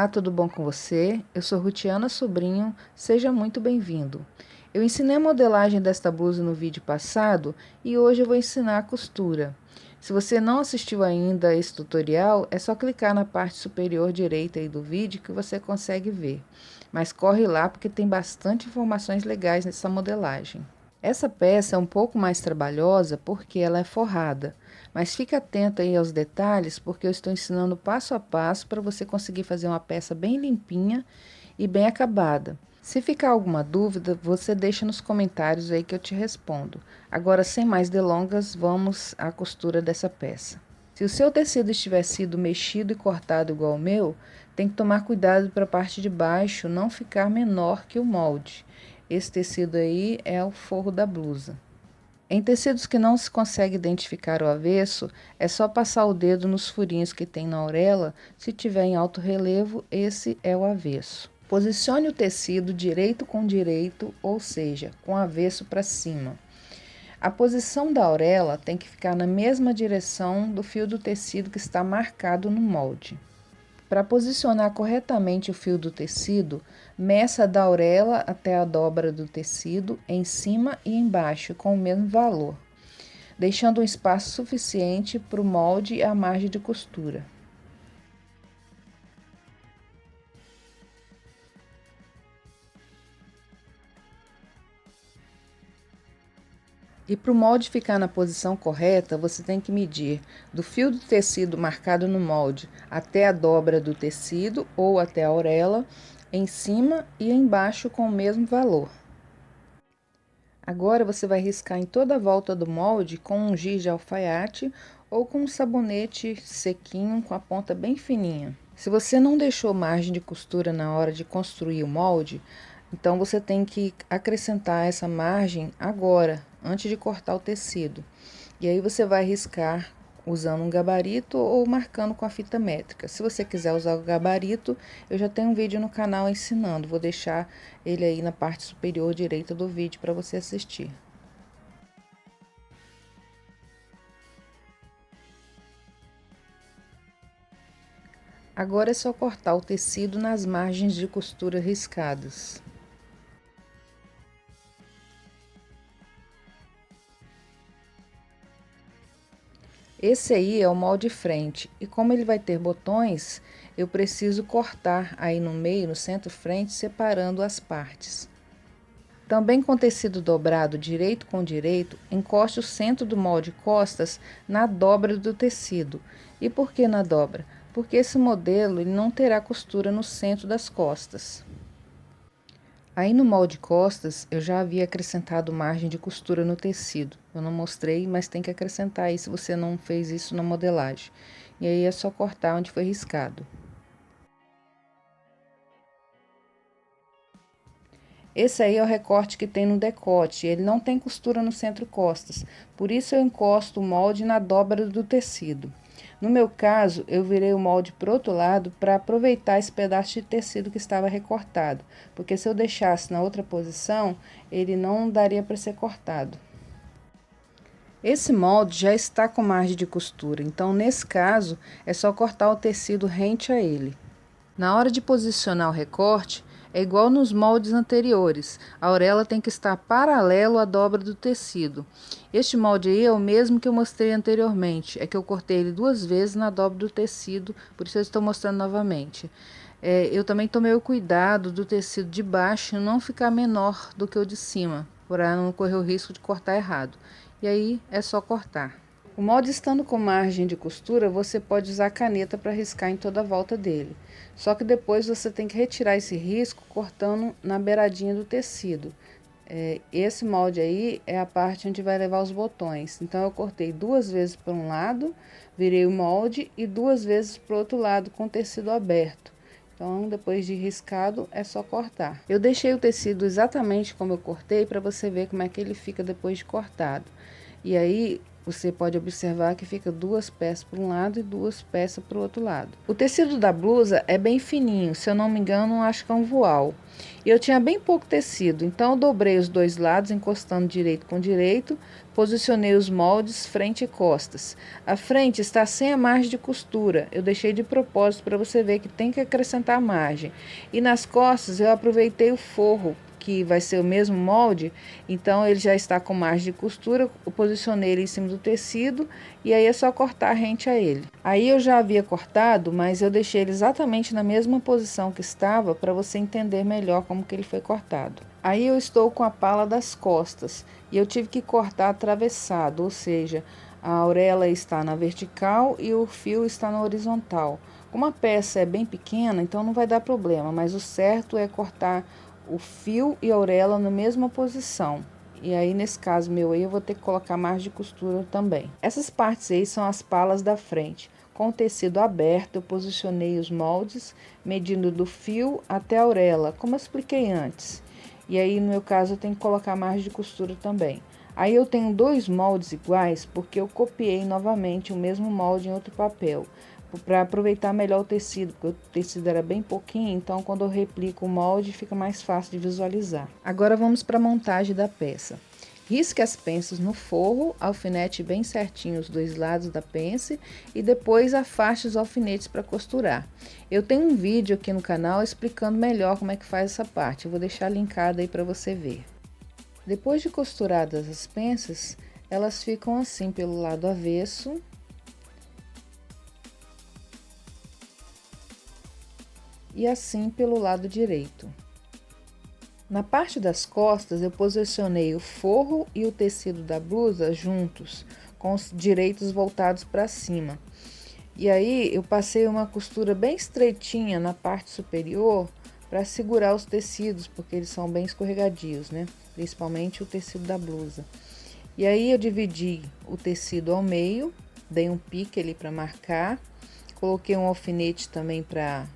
Olá, tudo bom com você? Eu sou Rutiana Sobrinho, seja muito bem-vindo. Eu ensinei a modelagem desta blusa no vídeo passado e hoje eu vou ensinar a costura. Se você não assistiu ainda a esse tutorial, é só clicar na parte superior direita aí do vídeo que você consegue ver. Mas corre lá porque tem bastante informações legais nessa modelagem. Essa peça é um pouco mais trabalhosa porque ela é forrada, mas fique atento aí aos detalhes porque eu estou ensinando passo a passo para você conseguir fazer uma peça bem limpinha e bem acabada. Se ficar alguma dúvida, você deixa nos comentários aí que eu te respondo. Agora, sem mais delongas, vamos à costura dessa peça. Se o seu tecido estiver sido mexido e cortado igual o meu, tem que tomar cuidado para a parte de baixo não ficar menor que o molde. Esse tecido aí é o forro da blusa. Em tecidos que não se consegue identificar o avesso, é só passar o dedo nos furinhos que tem na orelha. Se tiver em alto relevo, esse é o avesso. Posicione o tecido direito com direito, ou seja, com o avesso para cima. A posição da orelha tem que ficar na mesma direção do fio do tecido que está marcado no molde. Para posicionar corretamente o fio do tecido, meça da orelha até a dobra do tecido em cima e embaixo com o mesmo valor, deixando um espaço suficiente para o molde e a margem de costura. E para o molde ficar na posição correta, você tem que medir do fio do tecido marcado no molde até a dobra do tecido ou até a orelha, em cima e embaixo com o mesmo valor. Agora você vai riscar em toda a volta do molde com um giz de alfaiate ou com um sabonete sequinho com a ponta bem fininha. Se você não deixou margem de costura na hora de construir o molde, então você tem que acrescentar essa margem agora, antes de cortar o tecido. E aí você vai riscar usando um gabarito ou marcando com a fita métrica. Se você quiser usar o gabarito, eu já tenho um vídeo no canal ensinando. Vou deixar ele aí na parte superior direita do vídeo para você assistir. Agora é só cortar o tecido nas margens de costura riscadas. Esse aí é o molde frente, e como ele vai ter botões, eu preciso cortar aí no meio, no centro-frente, separando as partes. Também com tecido dobrado direito com direito, encoste o centro do molde costas na dobra do tecido. E por que na dobra? Porque esse modelo ele não terá costura no centro das costas. Aí no molde costas, eu já havia acrescentado margem de costura no tecido. Eu não mostrei, mas tem que acrescentar aí se você não fez isso na modelagem. E aí é só cortar onde foi riscado. Esse aí é o recorte que tem no decote, ele não tem costura no centro costas, por isso eu encosto o molde na dobra do tecido. No meu caso, eu virei o molde para o outro lado para aproveitar esse pedaço de tecido que estava recortado, porque se eu deixasse na outra posição, ele não daria para ser cortado. Esse molde já está com margem de costura, então nesse caso é só cortar o tecido rente a ele. Na hora de posicionar o recorte, é igual nos moldes anteriores, a orelha tem que estar paralelo à dobra do tecido. Este molde aí é o mesmo que eu mostrei anteriormente, é que eu cortei ele 2 vezes na dobra do tecido, por isso eu estou mostrando novamente. Eu também tomei o cuidado do tecido de baixo não ficar menor do que o de cima, para não correr o risco de cortar errado. E aí é só cortar. O molde estando com margem de costura, você pode usar caneta para riscar em toda a volta dele. Só que depois você tem que retirar esse risco cortando na beiradinha do tecido. Esse molde aí é a parte onde vai levar os botões. Então, eu cortei 2 vezes para um lado, virei o molde e 2 vezes para o outro lado com o tecido aberto. Então, depois de riscado, é só cortar. Eu deixei o tecido exatamente como eu cortei para você ver como é que ele fica depois de cortado. E aí, Você pode observar que fica 2 peças para um lado e 2 peças para o outro lado. O tecido da blusa é bem fininho, se eu não me engano, acho que é um voal. E eu tinha bem pouco tecido, então eu dobrei os 2 lados, encostando direito com direito, posicionei os moldes frente e costas. A frente está sem a margem de costura, eu deixei de propósito para você ver que tem que acrescentar margem. E nas costas eu aproveitei o forro, que vai ser o mesmo molde, então ele já está com margem de costura, eu posicionei ele em cima do tecido e aí é só cortar rente a ele. Aí eu já havia cortado, mas eu deixei ele exatamente na mesma posição que estava para você entender melhor como que ele foi cortado. Aí eu estou com a pala das costas e eu tive que cortar atravessado, ou seja, a auréola está na vertical e o fio está na horizontal. Como a peça é bem pequena, então não vai dar problema, mas o certo é cortar o fio e a auréola na mesma posição. E aí, nesse caso meu aí, eu vou ter que colocar margem de costura também. Essas partes aí são as palas da frente. Com o tecido aberto, eu posicionei os moldes, medindo do fio até a auréola, como eu expliquei antes. E aí, no meu caso, eu tenho que colocar margem de costura também. Aí eu tenho 2 moldes iguais, porque eu copiei novamente o mesmo molde em outro papel, para aproveitar melhor o tecido, porque o tecido era bem pouquinho, então quando eu replico o molde fica mais fácil de visualizar. Agora vamos para a montagem da peça. Risque as penças no forro, alfinete bem certinho os 2 lados da pence e depois afaste os alfinetes para costurar. Eu tenho um vídeo aqui no canal explicando melhor como é que faz essa parte, eu vou deixar linkado aí para você ver. Depois de costuradas as penças, elas ficam assim pelo lado avesso. E assim pelo lado direito. Na parte das costas, eu posicionei o forro e o tecido da blusa juntos, com os direitos voltados para cima. E aí, eu passei uma costura bem estreitinha na parte superior para segurar os tecidos, porque eles são bem escorregadios, né? Principalmente o tecido da blusa. E aí, eu dividi o tecido ao meio, dei um pique ali para marcar. Coloquei um alfinete também para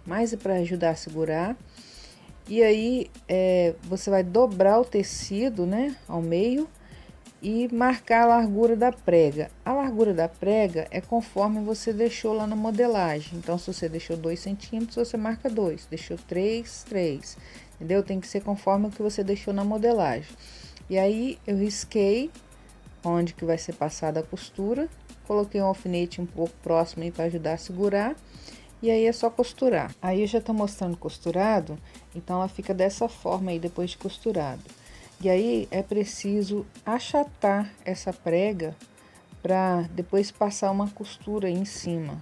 ajudar a segurar. E aí, você vai dobrar o tecido, né, ao meio e marcar a largura da prega. A largura da prega é conforme você deixou lá na modelagem. Então, se você deixou 2 centímetros, você marca 2. Deixou 3, 3. Entendeu? Tem que ser conforme o que você deixou na modelagem. E aí, eu risquei onde que vai ser passada a costura. Coloquei um alfinete um pouco próximo aí para ajudar a segurar. E aí é só costurar. Aí eu já tô mostrando costurado, então ela fica dessa forma aí depois de costurado. E aí é preciso achatar essa prega para depois passar uma costura aí em cima,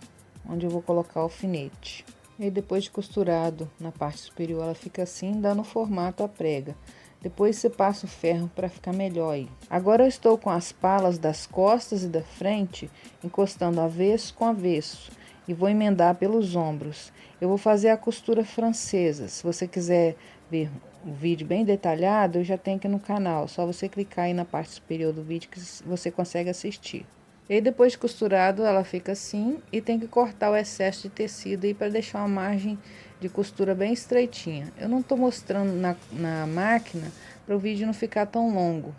onde eu vou colocar o alfinete. E aí, depois de costurado na parte superior, ela fica assim, dando formato à prega. Depois você passa o ferro para ficar melhor aí. Agora eu estou com as palas das costas e da frente encostando avesso com avesso e vou emendar pelos ombros. Eu vou fazer a costura francesa. Se você quiser ver o vídeo bem detalhado, eu já tenho aqui no canal. Só você clicar aí na parte superior do vídeo que você consegue assistir. E depois de costurado, ela fica assim e tem que cortar o excesso de tecido aí para deixar uma margem de costura bem estreitinha. Eu não tô mostrando na máquina para o vídeo não ficar tão longo.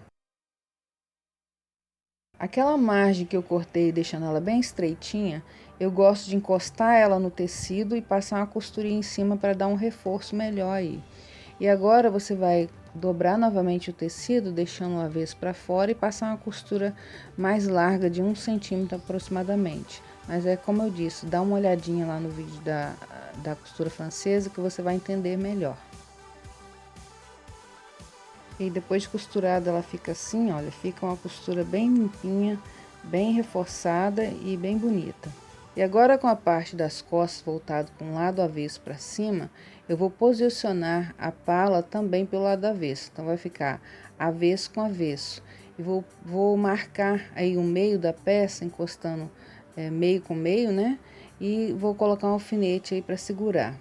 Aquela margem que eu cortei deixando ela bem estreitinha, eu gosto de encostar ela no tecido e passar uma costurinha em cima para dar um reforço melhor aí. E agora você vai dobrar novamente o tecido, deixando o avesso para fora e passar uma costura mais larga de 1 centímetro aproximadamente. Mas é como eu disse, dá uma olhadinha lá no vídeo da costura francesa que você vai entender melhor. E depois de costurada ela fica assim, olha, fica uma costura bem limpinha, bem reforçada e bem bonita. E agora com a parte das costas voltado para um lado avesso para cima, eu vou posicionar a pala também pelo lado avesso. Então vai ficar avesso com avesso. E vou marcar aí o meio da peça, encostando meio com meio, né? E vou colocar um alfinete aí para segurar.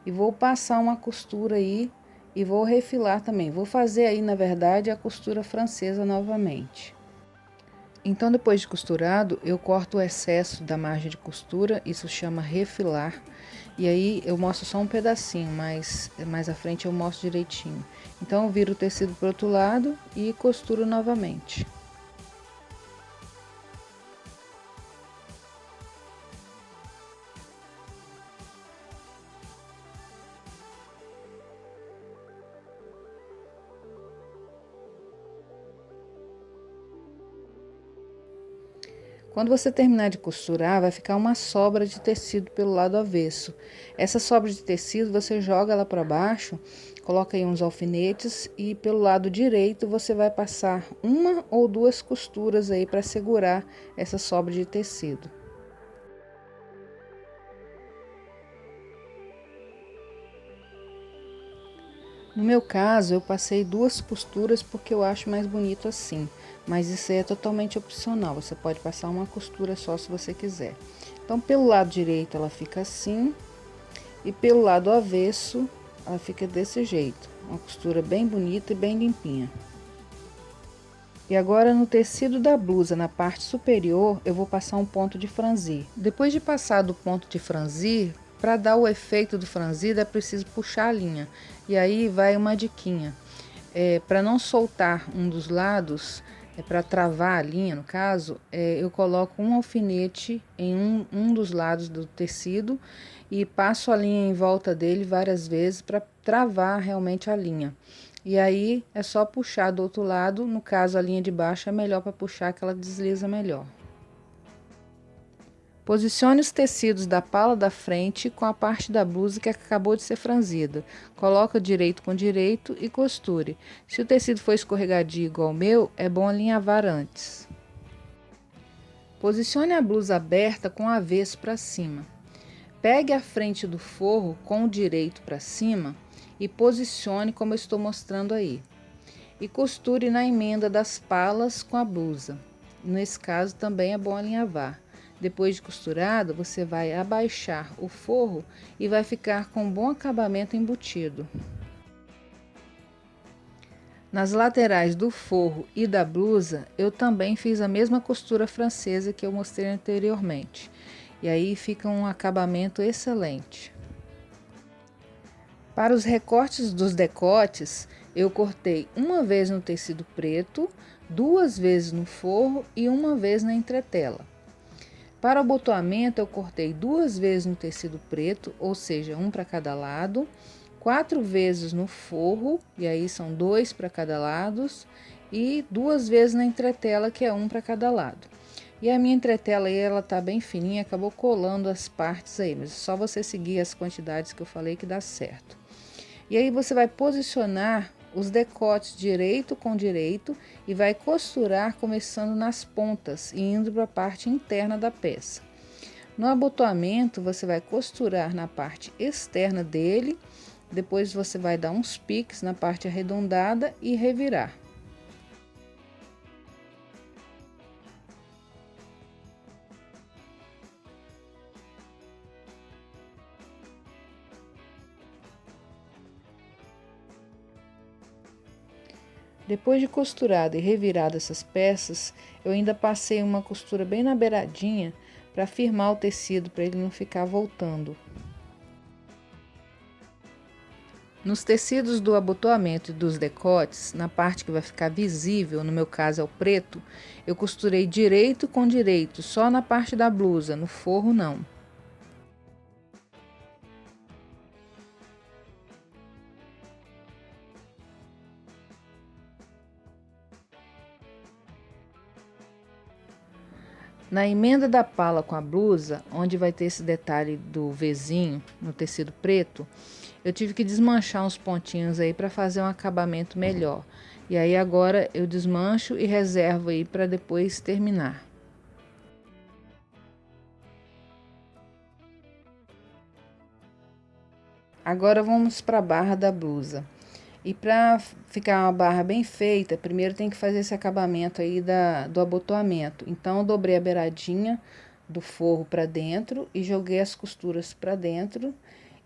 E vou passar uma costura aí e vou refilar também. Vou fazer aí, na verdade, a costura francesa novamente. Então, depois de costurado, eu corto o excesso da margem de costura, isso chama refilar. E aí eu mostro só um pedacinho, mas mais à frente eu mostro direitinho. Então, eu viro o tecido para o outro lado e costuro novamente. Quando você terminar de costurar, vai ficar uma sobra de tecido pelo lado avesso. Essa sobra de tecido você joga ela para baixo, coloca aí uns alfinetes e pelo lado direito você vai passar uma ou duas costuras aí para segurar essa sobra de tecido. No meu caso, eu passei duas costuras porque eu acho mais bonito assim, mas isso aí é totalmente opcional, você pode passar uma costura só se você quiser. Então, pelo lado direito ela fica assim e pelo lado avesso ela fica desse jeito, uma costura bem bonita e bem limpinha. E agora no tecido da blusa, na parte superior, eu vou passar um ponto de franzir. Depois de passar do ponto de franzir, para dar o efeito do franzido é preciso puxar a linha. E aí vai uma diquinha. Para não soltar um dos lados, para travar a linha no caso, eu coloco um alfinete em um dos lados do tecido e passo a linha em volta dele várias vezes para travar realmente a linha. E aí é só puxar do outro lado, no caso a linha de baixo é melhor para puxar que ela desliza melhor. Posicione os tecidos da pala da frente com a parte da blusa que acabou de ser franzida. Coloca direito com direito e costure. Se o tecido for escorregadio igual o meu, é bom alinhavar antes. Posicione a blusa aberta com o avesso para cima. Pegue a frente do forro com o direito para cima e posicione como eu estou mostrando aí. E costure na emenda das palas com a blusa. Nesse caso também é bom alinhavar. Depois de costurado, você vai abaixar o forro e vai ficar com um bom acabamento embutido. Nas laterais do forro e da blusa, eu também fiz a mesma costura francesa que eu mostrei anteriormente. E aí fica um acabamento excelente. Para os recortes dos decotes, eu cortei uma vez no tecido preto, duas vezes no forro e uma vez na entretela. Para o abotoamento, eu cortei duas vezes no tecido preto, ou seja, um para cada lado, quatro vezes no forro, e aí são dois para cada lado, e duas vezes na entretela, que é um para cada lado. E a minha entretela aí, ela tá bem fininha, acabou colando as partes aí, mas é só você seguir as quantidades que eu falei que dá certo. E aí você vai posicionar os decotes direito com direito e vai costurar começando nas pontas e indo para a parte interna da peça. No abotoamento, você vai costurar na parte externa dele, depois você vai dar uns piques na parte arredondada e revirar. Depois de costurado e revirado essas peças, eu ainda passei uma costura bem na beiradinha para firmar o tecido, para ele não ficar voltando. Nos tecidos do abotoamento e dos decotes, na parte que vai ficar visível, no meu caso é o preto, eu costurei direito com direito, só na parte da blusa, no forro não. Na emenda da pala com a blusa, onde vai ter esse detalhe do Vzinho no tecido preto, eu tive que desmanchar uns pontinhos aí para fazer um acabamento melhor. E aí agora eu desmancho e reservo aí para depois terminar. Agora vamos para a barra da blusa. E para ficar uma barra bem feita, primeiro tem que fazer esse acabamento aí do abotoamento. Então, eu dobrei a beiradinha do forro para dentro e joguei as costuras para dentro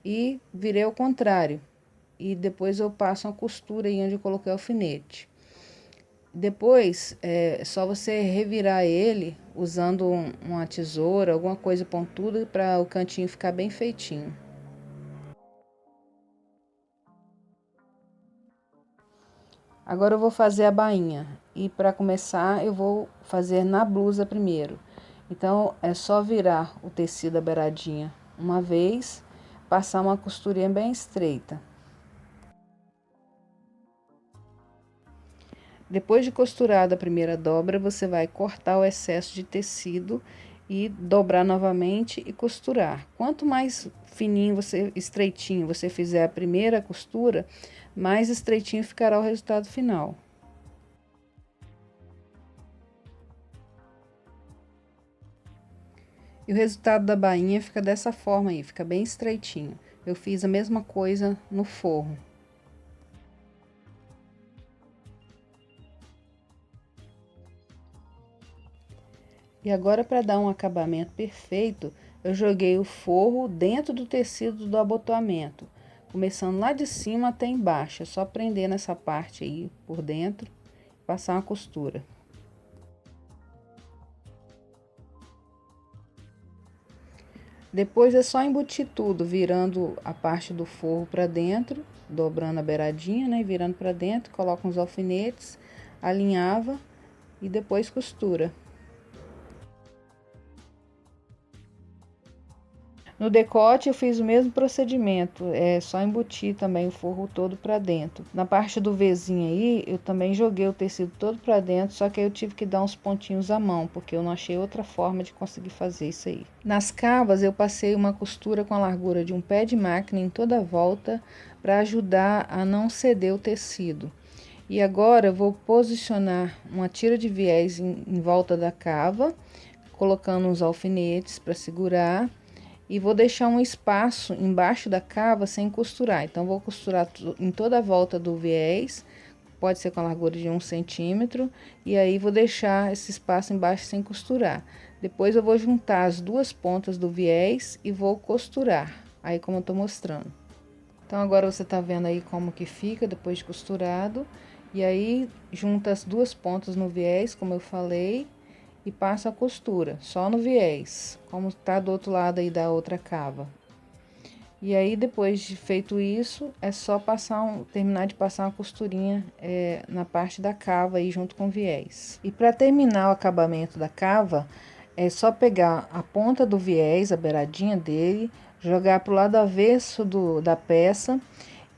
e virei ao contrário. E depois eu passo uma costura aí onde eu coloquei o alfinete. Depois, é só você revirar ele usando uma tesoura, alguma coisa pontuda para o cantinho ficar bem feitinho. Agora eu vou fazer a bainha e para começar eu vou fazer na blusa primeiro. Então é só virar o tecido da beiradinha uma vez, passar uma costurinha bem estreita. Depois de costurada a primeira dobra, você vai cortar o excesso de tecido e dobrar novamente e costurar. Quanto mais fininho estreitinho você fizer a primeira costura, mais estreitinho ficará o resultado final. E o resultado da bainha fica dessa forma aí, fica bem estreitinho. Eu fiz a mesma coisa no forro. E agora, para dar um acabamento perfeito, eu joguei o forro dentro do tecido do abotoamento, começando lá de cima até embaixo. É só prender nessa parte aí por dentro, passar uma costura. Depois é só embutir tudo, virando a parte do forro para dentro, dobrando a beiradinha, né, virando para dentro, coloca uns alfinetes, alinhava e depois costura. No decote eu fiz o mesmo procedimento, é só embutir também o forro todo para dentro. Na parte do Vzinho aí, eu também joguei o tecido todo para dentro, só que aí eu tive que dar uns pontinhos à mão, porque eu não achei outra forma de conseguir fazer isso aí. Nas cavas eu passei uma costura com a largura de um pé de máquina em toda a volta, para ajudar a não ceder o tecido. E agora eu vou posicionar uma tira de viés em volta da cava, colocando uns alfinetes para segurar. E vou deixar um espaço embaixo da cava sem costurar. Então, vou costurar em toda a volta do viés, pode ser com a largura de 1 centímetro, e aí vou deixar esse espaço embaixo sem costurar. Depois, eu vou juntar as duas pontas do viés e vou costurar, aí como eu tô mostrando. Então, agora você tá vendo aí como que fica depois de costurado, e aí junta as duas pontas no viés, como eu falei, e passa a costura, só no viés, como tá do outro lado aí da outra cava. E aí, depois de feito isso, é só terminar de passar uma costurinha na parte da cava aí junto com o viés. E para terminar o acabamento da cava, é só pegar a ponta do viés, a beiradinha dele, jogar pro lado avesso da peça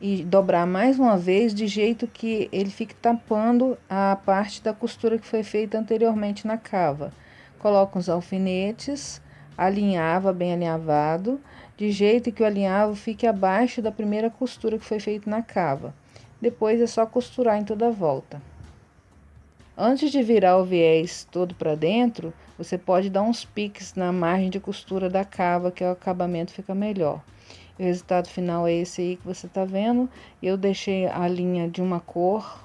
e dobrar mais uma vez de jeito que ele fique tampando a parte da costura que foi feita anteriormente na cava. Coloca os alfinetes, alinhava bem alinhavado, de jeito que o alinhavo fique abaixo da primeira costura que foi feita na cava. Depois é só costurar em toda a volta. Antes de virar o viés todo para dentro, você pode dar uns piques na margem de costura da cava, que o acabamento fica melhor. O resultado final é esse aí que você tá vendo. Eu deixei a linha de uma cor,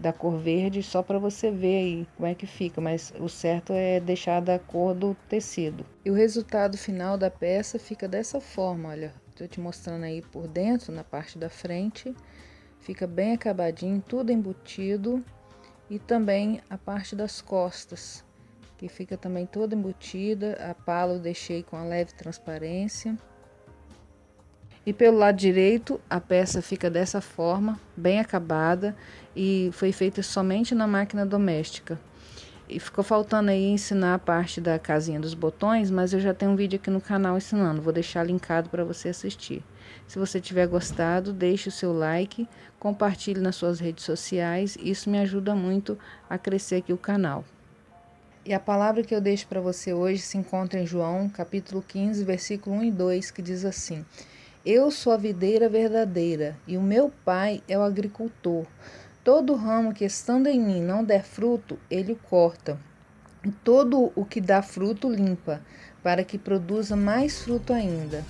da cor verde, só para você ver aí como é que fica, mas o certo é deixar da cor do tecido. E o resultado final da peça fica dessa forma, olha. Tô te mostrando aí por dentro, na parte da frente. Fica bem acabadinho, tudo embutido. E também a parte das costas, que fica também toda embutida. A pala eu deixei com a leve transparência. E pelo lado direito, a peça fica dessa forma, bem acabada, e foi feita somente na máquina doméstica. E ficou faltando aí ensinar a parte da casinha dos botões, mas eu já tenho um vídeo aqui no canal ensinando, vou deixar linkado para você assistir. Se você tiver gostado, deixe o seu like, compartilhe nas suas redes sociais, isso me ajuda muito a crescer aqui o canal. E a palavra que eu deixo para você hoje se encontra em João, capítulo 15, versículo 1 e 2, que diz assim: Eu sou a videira verdadeira, e o meu pai é o agricultor. Todo ramo que estando em mim não der fruto, ele o corta. E todo o que dá fruto limpa, para que produza mais fruto ainda.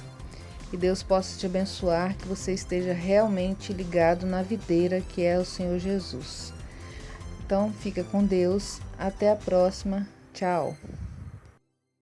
Que Deus possa te abençoar, que você esteja realmente ligado na videira que é o Senhor Jesus. Então, fica com Deus. Até a próxima. Tchau.